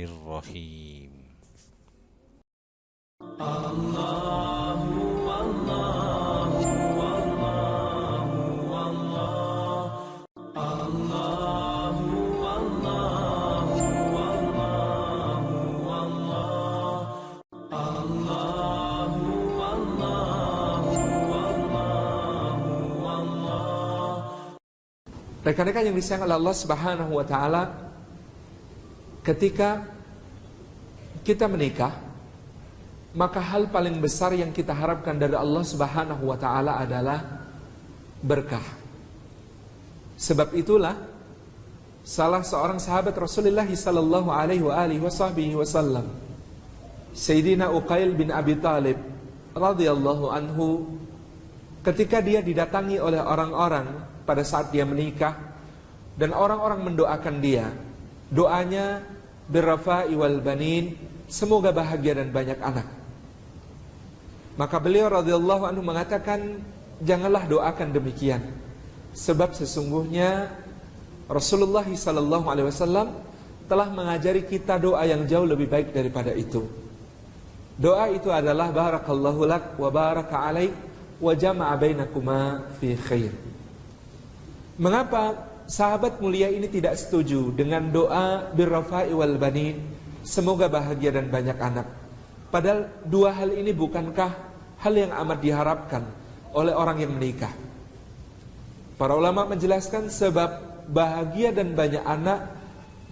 Bismillahirrahmanirrahim. Rekan-rekan yang disayang oleh Allah Subhanahu wa taala, ketika kita menikah, maka hal paling besar yang kita harapkan dari Allah Subhanahu wa taala adalah berkah. Sebab itulah salah seorang sahabat Rasulullah sallallahu alaihi wasallam, Sayyidina Uqail bin Abi Talib radhiyallahu anhu, ketika dia didatangi oleh orang-orang pada saat dia menikah dan orang-orang mendoakan dia, doanya birrafa'i wal banin, semoga bahagia dan banyak anak. Maka beliau radhiyallahu anhu mengatakan, janganlah doakan demikian, sebab sesungguhnya Rasulullah sallallahu alaihi wasallam telah mengajari kita doa yang jauh lebih baik daripada itu. Doa itu adalah barakallahu lak wa baraka alaik wa jama'a bainakuma fi khair. Mengapa sahabat mulia ini tidak setuju dengan doa birrafa'i wal banin, semoga bahagia dan banyak anak? Padahal dua hal ini bukankah hal yang amat diharapkan oleh orang yang menikah? Para ulama menjelaskan sebab bahagia dan banyak anak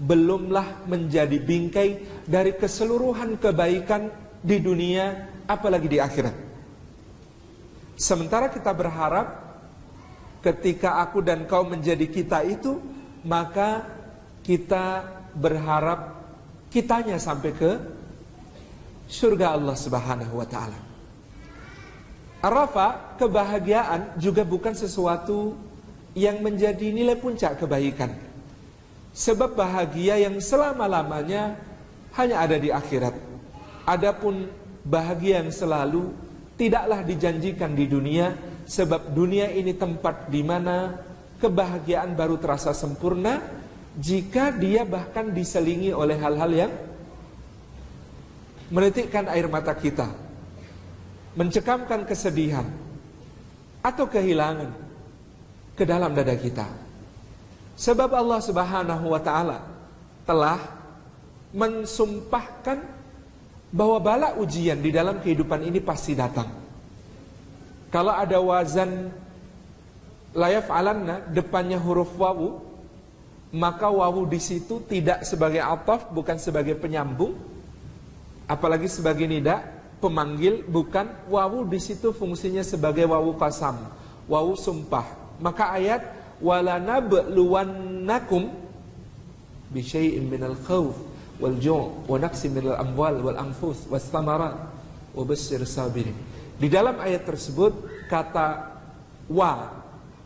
belumlah menjadi bingkai dari keseluruhan kebaikan di dunia, apalagi di akhirat. Sementara kita berharap ketika aku dan kau menjadi kita itu, maka kita berharap kitanya sampai ke surga Allah Subhanahu wa taala. Arafa, kebahagiaan juga bukan sesuatu yang menjadi nilai puncak kebaikan. Sebab bahagia yang selama-lamanya hanya ada di akhirat. Adapun bahagia yang selalu tidaklah dijanjikan di dunia, sebab dunia ini tempat di mana kebahagiaan baru terasa sempurna jika dia bahkan diselingi oleh hal-hal yang menitikkan air mata kita, mencekamkan kesedihan atau kehilangan ke dalam dada kita. Sebab Allah Subhanahu wa taala telah mensumpahkan bahwa bala ujian di dalam kehidupan ini pasti datang. Kalau ada wazan layaf alanna depannya huruf wawu, maka wawu di situ tidak sebagai ataf, bukan sebagai penyambung, apalagi sebagai nida, pemanggil, bukan. Wawu di situ fungsinya sebagai wawu qasam, wawu sumpah. Maka ayat wala nabluwannakum bi syai'in minal khauf wal ju' wa naqsin minal amwal wal anfus was thamarat wa basyir sabirin. Di dalam ayat tersebut kata wa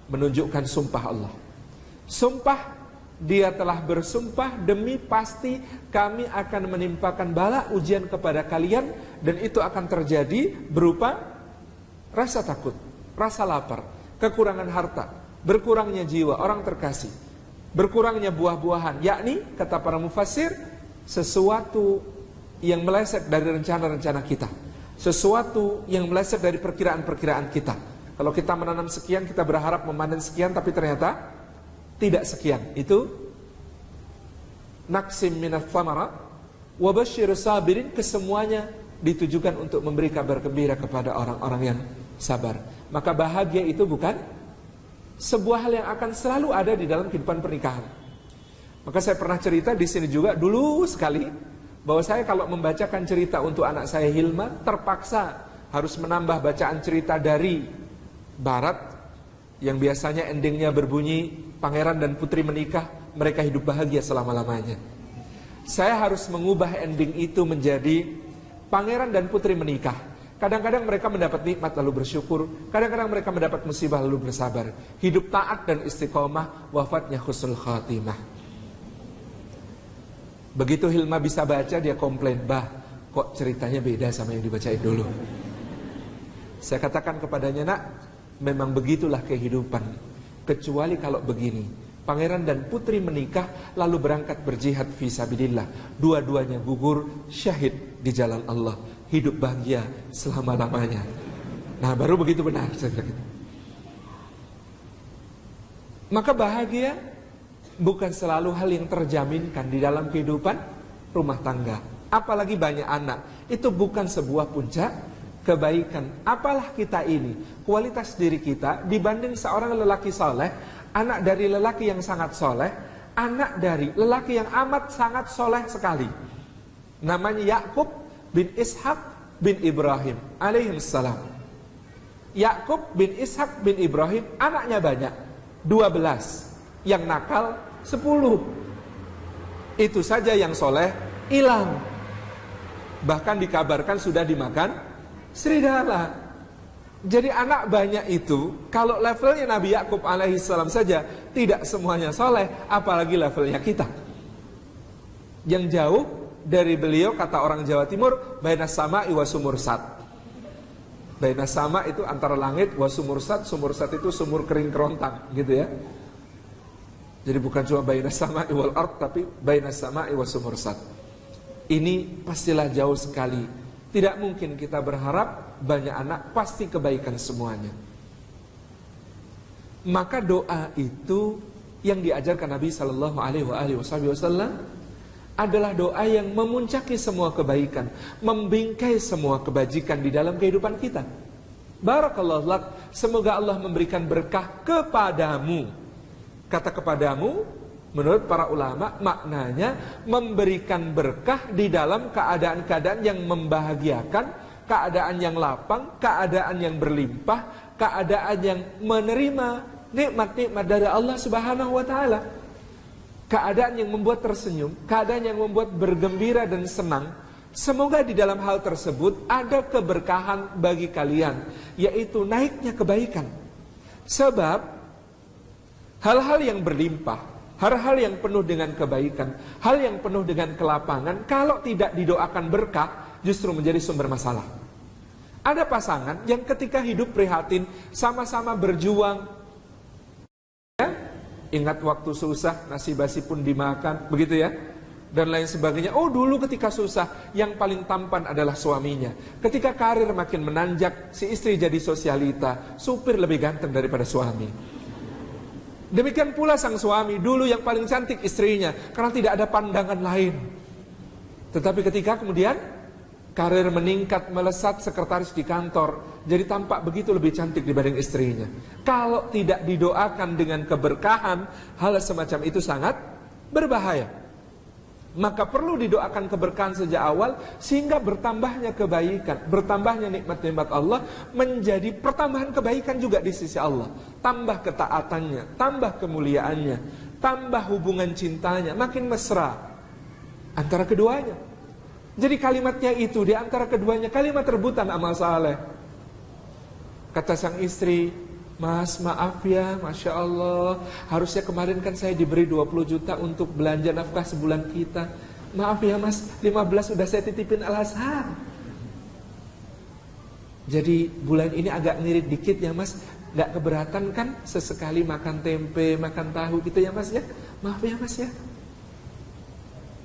menunjukkan sumpah Allah. Sumpah, dia telah bersumpah demi pasti kami akan menimpakan bala ujian kepada kalian, dan itu akan terjadi berupa rasa takut, rasa lapar, kekurangan harta, berkurangnya jiwa orang terkasih, berkurangnya buah-buahan, yakni kata para mufassir sesuatu yang meleset dari rencana-rencana kita, sesuatu yang meleset dari perkiraan-perkiraan kita. Kalau kita menanam sekian, kita berharap memanen sekian, tapi ternyata tidak sekian. Itu naqsim minats thamarat wa basyir sabirin, kesemuanya ditujukan untuk memberi kabar gembira kepada orang-orang yang sabar. Maka bahagia itu bukan sebuah hal yang akan selalu ada di dalam kehidupan pernikahan. Maka saya pernah cerita di sini juga dulu sekali, bahwa saya kalau membacakan cerita untuk anak saya Hilma, terpaksa harus menambah bacaan cerita dari barat yang biasanya endingnya berbunyi pangeran dan putri menikah, mereka hidup bahagia selama-lamanya. Saya harus mengubah ending itu menjadi pangeran dan putri menikah. Kadang-kadang mereka mendapat nikmat lalu bersyukur, kadang-kadang mereka mendapat musibah lalu bersabar. Hidup taat dan istiqomah, wafatnya husnul khatimah. Begitu Hilma bisa baca, dia komplain, "Bah, kok ceritanya beda sama yang dibacain dulu." Saya katakan kepadanya, "Nak, memang begitulah kehidupan. Kecuali kalau begini, Pangeran dan putri menikah lalu berangkat berjihad fisabilillah. Dua-duanya gugur syahid di jalan Allah. Hidup bahagia selama-lamanya. Nah, baru begitu benar. Maka bahagia bukan selalu hal yang terjaminkan di dalam kehidupan rumah tangga. Apalagi banyak anak. Itu bukan sebuah puncak kebaikan. Apalah kita ini, kualitas diri kita dibanding seorang lelaki soleh, anak dari lelaki yang sangat soleh, anak dari lelaki yang amat sangat soleh sekali. Namanya Yakub bin Ishak bin Ibrahim alaihissalam. Yakub bin Ishak bin Ibrahim anaknya banyak, 12. Yang nakal 10. Itu saja yang soleh hilang. Bahkan dikabarkan sudah dimakan serigala. Jadi anak banyak itu, kalau levelnya Nabi Yakub alaihissalam saja tidak semuanya soleh, apalagi levelnya kita. Yang jauh dari beliau, kata orang Jawa Timur, bainas sama'i wa sumursat. Bainas sama itu antara langit, wa sumursat, sumursat itu sumur kering kerontang, gitu ya. Jadi bukan cuma bainas sama'i wal ard, tapi bainas sama'i wa sumursat. Ini pastilah jauh sekali. Tidak mungkin kita berharap banyak anak pasti kebaikan semuanya. Maka doa itu yang diajarkan Nabi Sallallahu Alaihi Wasallam adalah doa yang memuncaki semua kebaikan, membingkai semua kebajikan di dalam kehidupan kita. Barakallahu lak, semoga Allah memberikan berkah kepadamu. Kata kepadamu, menurut para ulama, maknanya memberikan berkah di dalam keadaan-keadaan yang membahagiakan, keadaan yang lapang, keadaan yang berlimpah, keadaan yang menerima nikmat-nikmat dari Allah Subhanahu wa taala. Keadaan yang membuat tersenyum, keadaan yang membuat bergembira dan senang. Semoga di dalam hal tersebut ada keberkahan bagi kalian, yaitu naiknya kebaikan. Sebab hal-hal yang berlimpah, hal-hal yang penuh dengan kebaikan, hal yang penuh dengan kelapangan, kalau tidak didoakan berkah, justru menjadi sumber masalah. Ada pasangan yang ketika hidup prihatin, sama-sama berjuang, ya, ingat waktu susah, nasi basi pun dimakan, begitu ya, dan lain sebagainya. Oh, dulu ketika susah, yang paling tampan adalah suaminya. Ketika karir makin menanjak, si istri jadi sosialita, supir lebih ganteng daripada suami. Demikian pula sang suami, dulu yang paling cantik istrinya, karena tidak ada pandangan lain. Tetapi ketika kemudian karir meningkat, melesat, sekretaris di kantor, jadi tampak begitu lebih cantik dibanding istrinya. Kalau tidak didoakan dengan keberkahan, hal semacam itu sangat berbahaya. Maka perlu didoakan keberkahan sejak awal, sehingga bertambahnya kebaikan, bertambahnya nikmat-nikmat Allah, menjadi pertambahan kebaikan juga di sisi Allah. Tambah ketaatannya, tambah kemuliaannya, tambah hubungan cintanya, makin mesra antara keduanya. Jadi kalimatnya itu, di antara keduanya, kalimat rebutan amal saleh. Kata sang istri, Mas, maaf ya, Masya Allah, harusnya kemarin kan saya diberi 20 juta untuk belanja nafkah sebulan kita. Maaf ya Mas, 15 sudah saya titipin Al-Azhar. Jadi bulan ini agak ngirit dikit ya Mas. Gak keberatan kan sesekali makan tempe, makan tahu gitu ya Mas ya. Maaf ya Mas ya.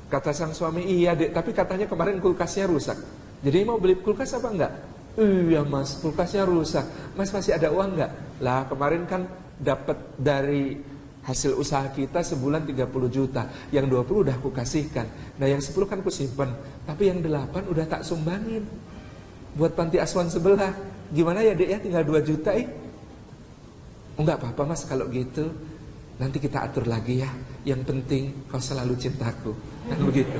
Kata sang suami, iya dek, tapi katanya kemarin kulkasnya rusak. Jadi mau beli kulkas apa enggak? Iya Mas, kulkasnya rusak. Mas masih ada uang enggak? Lah kemarin kan dapat dari hasil usaha kita sebulan 30 juta. Yang 20 udah aku kasihkan. Nah yang 10 kan aku simpen. Tapi yang 8 udah tak sumbangin buat panti asuhan sebelah. Gimana ya dek ya, tinggal 2 juta Enggak apa-apa Mas kalau gitu. Nanti kita atur lagi ya. Yang penting kau selalu cintaku. Kan begitu.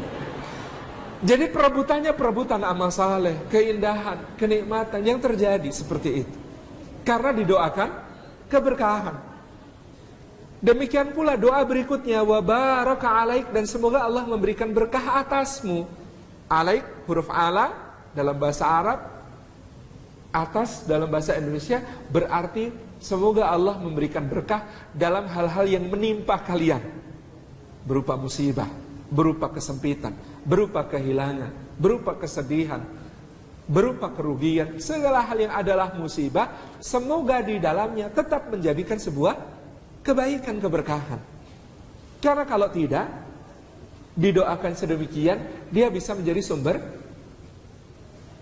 Jadi perebutannya perebutan amal saleh, keindahan, kenikmatan yang terjadi seperti itu. Karena didoakan keberkahan. Demikian pula doa berikutnya, wa baraka alaik, dan semoga Allah memberikan berkah atasmu. Alaik, huruf ala dalam bahasa Arab, atas dalam bahasa Indonesia berarti semoga Allah memberikan berkah dalam hal-hal yang menimpa kalian. Berupa musibah, berupa kesempitan, berupa kehilangan, berupa kesedihan, berupa kerugian, segala hal yang adalah musibah, semoga di dalamnya tetap menjadikan sebuah kebaikan, keberkahan. Karena kalau tidak, didoakan sedemikian, dia bisa menjadi sumber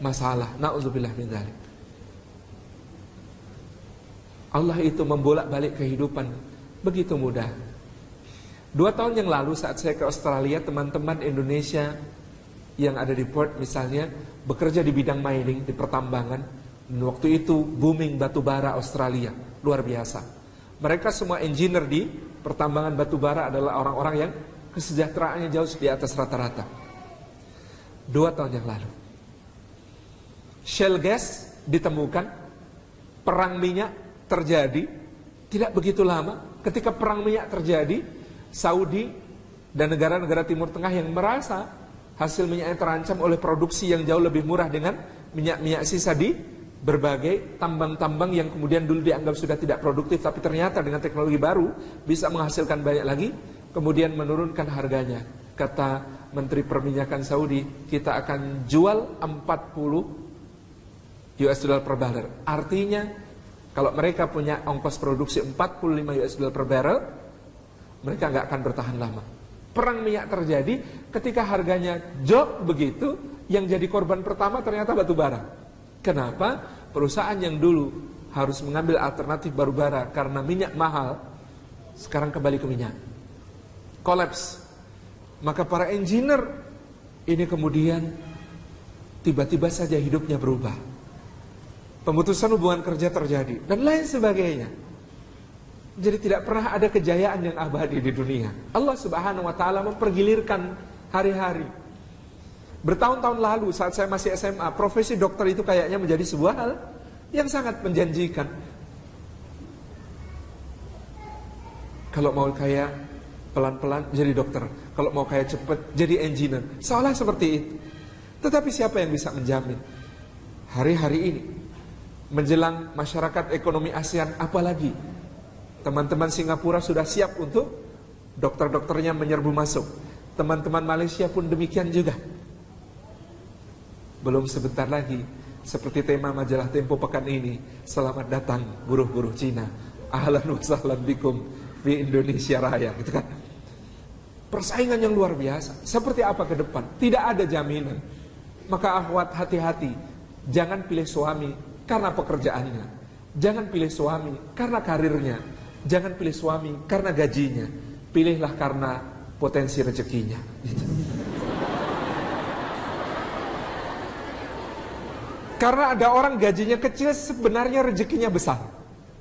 masalah. Na'udzubillah min dzalik. Allah itu membolak-balik kehidupan begitu mudah. 2 tahun yang lalu saat saya ke Australia, teman-teman Indonesia yang ada di Perth misalnya bekerja di bidang mining, di pertambangan. Dan waktu itu booming batu bara Australia, luar biasa. Mereka semua engineer di pertambangan batu bara adalah orang-orang yang kesejahteraannya jauh di atas rata-rata. 2 tahun yang lalu, shale gas ditemukan, perang minyak terjadi. Tidak begitu lama, ketika perang minyak terjadi, Saudi dan negara-negara Timur Tengah yang merasa hasil minyaknya terancam oleh produksi yang jauh lebih murah dengan minyak-minyak sisa di berbagai tambang-tambang yang kemudian dulu dianggap sudah tidak produktif, tapi ternyata dengan teknologi baru bisa menghasilkan banyak lagi, kemudian menurunkan harganya. Kata Menteri Perminyakan Saudi, kita akan jual 40 US dollar per barrel. Artinya kalau mereka punya ongkos produksi 45 US dollar per barrel, mereka nggak akan bertahan lama. Perang minyak terjadi, ketika harganya jok begitu, yang jadi korban pertama ternyata batu bara. Kenapa? Perusahaan yang dulu harus mengambil alternatif batu bara karena minyak mahal, sekarang kembali ke minyak. Kolaps. Maka para engineer ini kemudian tiba-tiba saja hidupnya berubah. Pemutusan hubungan kerja terjadi dan lain sebagainya. Jadi tidak pernah ada kejayaan yang abadi di dunia. Allah Subhanahu wa taala mempergilirkan hari-hari. Bertahun-tahun lalu saat saya masih SMA, profesi dokter itu kayaknya menjadi sebuah hal yang sangat menjanjikan. Kalau mau kaya pelan-pelan jadi dokter, kalau mau kaya cepat jadi engineer. Seolah seperti itu. Tetapi siapa yang bisa menjamin hari-hari ini menjelang masyarakat ekonomi ASEAN, apalagi teman-teman Singapura sudah siap untuk dokter-dokternya menyerbu masuk. Teman-teman Malaysia pun demikian juga. Belum sebentar lagi, seperti tema majalah Tempo pekan ini, selamat datang buruh-buruh Cina. Ahlan wa sahlan bikum di Indonesia Raya, gitu kan. Persaingan yang luar biasa. Seperti apa ke depan? Tidak ada jaminan. Maka akhwat, hati-hati. Jangan pilih suami karena pekerjaannya. Jangan pilih suami karena karirnya. Jangan pilih suami karena gajinya. Pilihlah karena potensi rezekinya. Gitu. Karena ada orang gajinya kecil, sebenarnya rezekinya besar.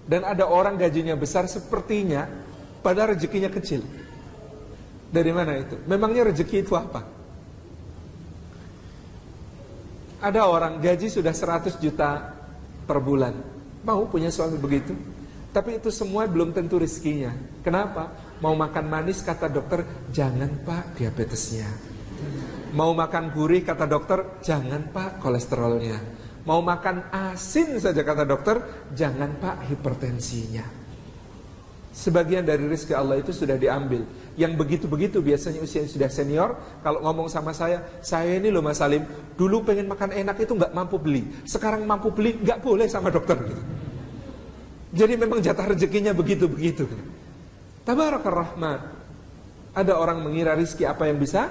Dan ada orang gajinya besar, sepertinya pada rezekinya kecil. Dari mana itu? Memangnya rezeki itu apa? Ada orang gaji sudah 100 juta per bulan, mau punya suami begitu? Tapi itu semua belum tentu rezekinya. Kenapa? Mau makan manis, kata dokter, jangan pak, diabetesnya. Mau makan gurih, kata dokter, jangan pak, kolesterolnya. Mau makan asin saja, kata dokter, jangan pak, hipertensinya. Sebagian dari rezeki Allah itu sudah diambil. Yang begitu-begitu biasanya usia sudah senior, kalau ngomong sama saya ini loh Mas Salim, dulu pengen makan enak itu nggak mampu beli. Sekarang mampu beli, nggak boleh sama dokter gitu. Jadi memang jatah rezekinya begitu-begitu. Tabarakar Rahman. Ada orang mengira rizki apa yang bisa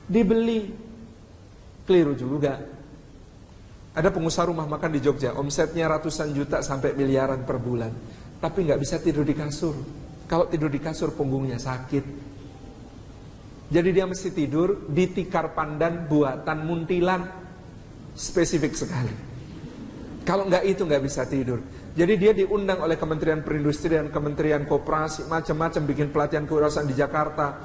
dibeli. Keliru juga. Ada pengusaha rumah makan di Jogja, omsetnya ratusan juta sampai miliaran per bulan, tapi nggak bisa tidur di kasur. Kalau tidur di kasur punggungnya sakit. Jadi dia mesti tidur di tikar pandan buatan muntilan. Spesifik sekali. Kalau nggak itu nggak bisa tidur. Jadi dia diundang oleh Kementerian Perindustrian, Kementerian Koperasi, macam-macam bikin pelatihan kewirausahaan di Jakarta.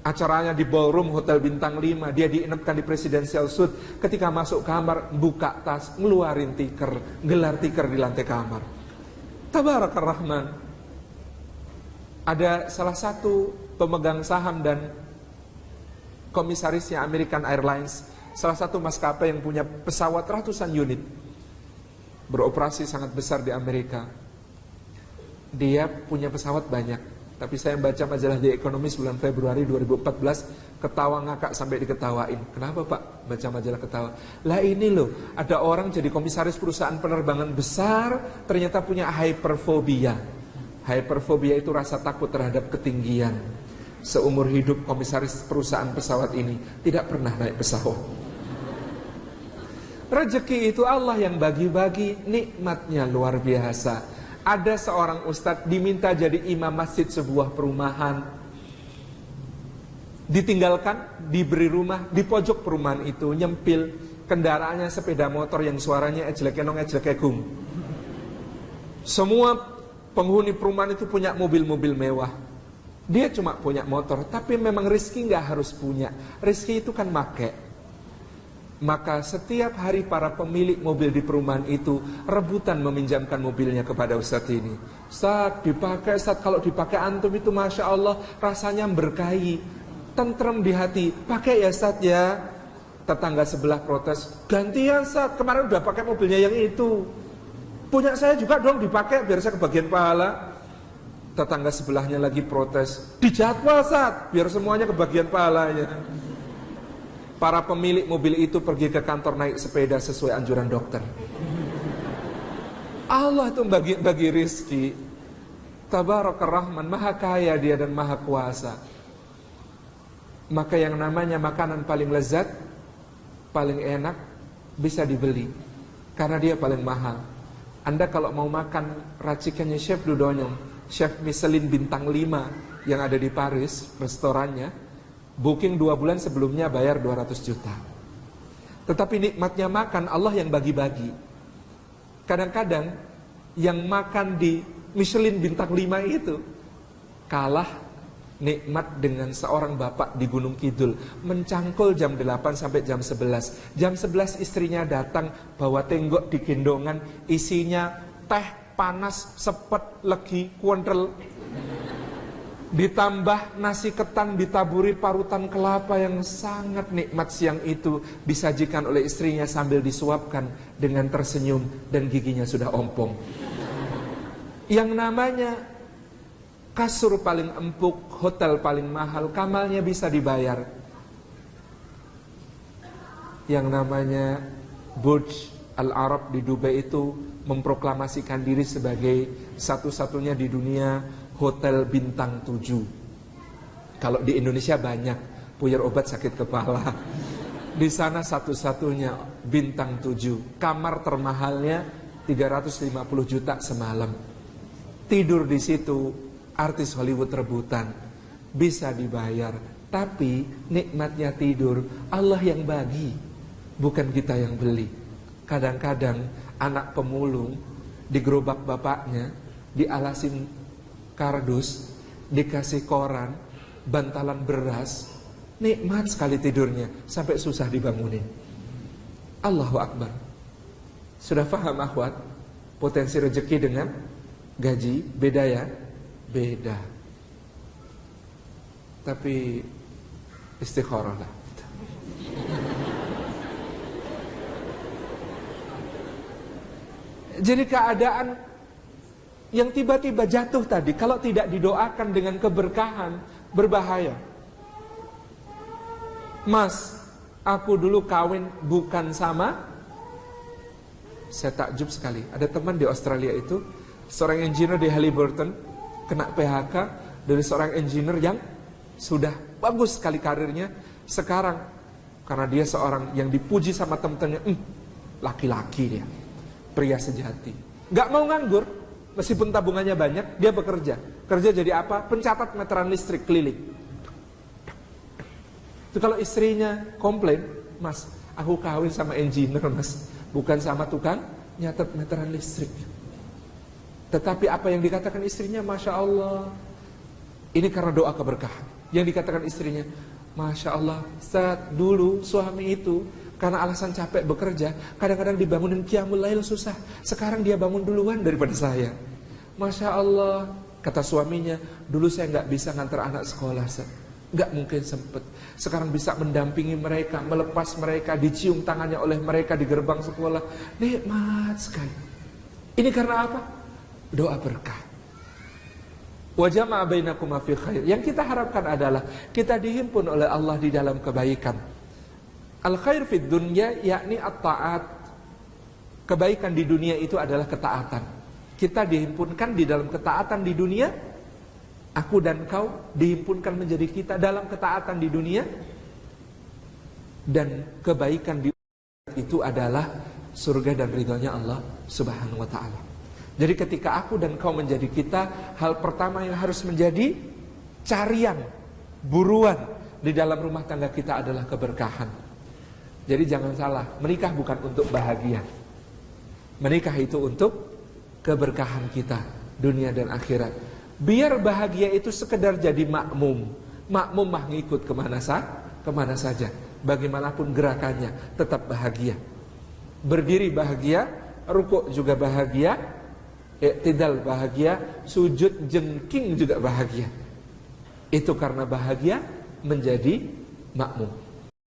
Acaranya di ballroom Hotel Bintang 5. Dia diinapkan di Presidential Suite. Ketika masuk kamar, buka tas, ngeluarin tiker, gelar tiker di lantai kamar. Tabarakar Rahman. Ada salah satu pemegang saham dan komisarisnya American Airlines, salah satu maskapai yang punya pesawat ratusan unit, beroperasi sangat besar di Amerika. Dia punya pesawat banyak, tapi saya baca majalah The Economist bulan Februari 2014, ketawa ngakak sampai diketawain. Kenapa pak baca majalah ketawa? Lah ini loh, ada orang jadi komisaris perusahaan penerbangan besar, ternyata punya hyperfobia. Hyperfobia itu rasa takut terhadap ketinggian. seumur hidup komisaris perusahaan pesawat ini tidak pernah naik pesawat. Rezeki itu Allah yang bagi-bagi, nikmatnya luar biasa. Ada seorang ustadz diminta jadi imam masjid sebuah perumahan, ditinggalkan, diberi rumah, di pojok perumahan itu nyempil, kendaraannya sepeda motor yang suaranya ejlek-enong ejlek-egung. Semua penghuni perumahan itu punya mobil-mobil mewah. Dia cuma punya motor, tapi memang rezeki nggak harus punya. Rezeki itu kan make. Maka setiap hari para pemilik mobil di perumahan itu rebutan meminjamkan mobilnya kepada Ustadz ini. Ustadz, dipakai Ustadz, kalau dipakai antum itu Masya Allah rasanya berkahi, tentrem di hati. Pakai ya Ustadz ya. Tetangga sebelah protes, gantian Ustadz, kemarin udah pakai mobilnya yang itu. Punya saya juga dong dipakai biar saya kebagian pahala. Tetangga sebelahnya lagi protes, dijadwal Ustadz, biar semuanya kebagian pahalanya. Para pemilik mobil itu pergi ke kantor naik sepeda sesuai anjuran dokter. Allah itu bagi rizki. Tabarakar Rahman, maha kaya dia dan maha kuasa. Maka yang namanya makanan paling lezat, paling enak, bisa dibeli. Karena dia paling mahal. Anda kalau mau makan racikannya Chef Dudonyong, Chef Michelin bintang 5 yang ada di Paris, restorannya, booking 2 bulan sebelumnya bayar 200 juta. Tetapi nikmatnya makan Allah yang bagi-bagi. Kadang-kadang yang makan di Michelin bintang 5 itu kalah nikmat dengan seorang bapak di Gunung Kidul, mencangkul jam 8 sampai jam 11. Jam 11 istrinya datang bawa tenggok di gendongan, isinya teh panas, sepet, legi, kuentel. Ditambah nasi ketan ditaburi parutan kelapa yang sangat nikmat siang itu, disajikan oleh istrinya sambil disuapkan dengan tersenyum dan giginya sudah ompong. Yang namanya kasur paling empuk, hotel paling mahal, kamalnya bisa dibayar. Yang namanya Burj Al Arab di Dubai itu memproklamasikan diri sebagai satu-satunya di dunia hotel bintang 7. Kalau di Indonesia banyak, puyer obat sakit kepala. Di sana satu-satunya bintang 7. Kamar termahalnya 350 juta semalam. Tidur di situ artis Hollywood rebutan, bisa dibayar. Tapi nikmatnya tidur Allah yang bagi, bukan kita yang beli. Kadang-kadang anak pemulung digerobak bapaknya, dialasin kardus, dikasih koran, bantalan beras, nikmat sekali tidurnya, sampai susah dibangunin. Allahu Akbar. Sudah paham akhwat? Potensi rezeki dengan gaji beda ya? Beda. Tapi istikharah lah. Jadi keadaan yang tiba-tiba jatuh tadi, kalau tidak didoakan dengan keberkahan, berbahaya. Mas, aku dulu kawin bukan sama. Saya takjub sekali. Ada teman di Australia itu, seorang engineer di Halliburton, kena PHK dari seorang engineer yang sudah bagus sekali karirnya. Sekarang, karena dia seorang yang dipuji sama teman-temannya, laki-laki dia, pria sejati, gak mau nganggur. Meskipun tabungannya banyak, dia bekerja. Kerja jadi apa? Pencatat meteran listrik keliling. Itu kalau istrinya komplain, Mas, aku kawin sama engineer Mas, bukan sama tukang nyatet meteran listrik. Tetapi apa yang dikatakan istrinya, Masya Allah, ini karena doa keberkahan. Yang dikatakan istrinya, Masya Allah, saat dulu suami itu karena alasan capek bekerja, kadang-kadang dibangunin qiyamul lail susah. Sekarang dia bangun duluan daripada saya. Masya Allah, kata suaminya, dulu saya nggak bisa ngantar anak sekolah, nggak mungkin sempet. Sekarang bisa mendampingi mereka, melepas mereka, dicium tangannya oleh mereka di gerbang sekolah. Nikmat sekali. Ini karena apa? Doa berkah. Wa jama'a bainakum fi khair. Yang kita harapkan adalah kita dihimpun oleh Allah di dalam kebaikan. Al-khair fid dunya yakni at-ta'at. Kebaikan di dunia itu adalah ketaatan. Kita dihimpunkan di dalam ketaatan di dunia, Aku dan kau dihimpunkan menjadi kita dalam ketaatan di dunia, dan kebaikan di akhirat itu adalah surga dan ridhonya Allah Subhanahu wa ta'ala. Jadi ketika aku dan kau menjadi kita, hal pertama yang harus menjadi carian, buruan di dalam rumah tangga kita adalah keberkahan. Jadi jangan salah, menikah bukan untuk bahagia. Menikah itu untuk keberkahan kita, dunia dan akhirat. Biar bahagia itu sekedar jadi makmum. Makmum mah ngikut kemana saja. Bagaimanapun gerakannya, tetap bahagia. Berdiri bahagia, rukuk juga bahagia, i'tidal bahagia, sujud jengking juga bahagia. Itu karena bahagia menjadi makmum.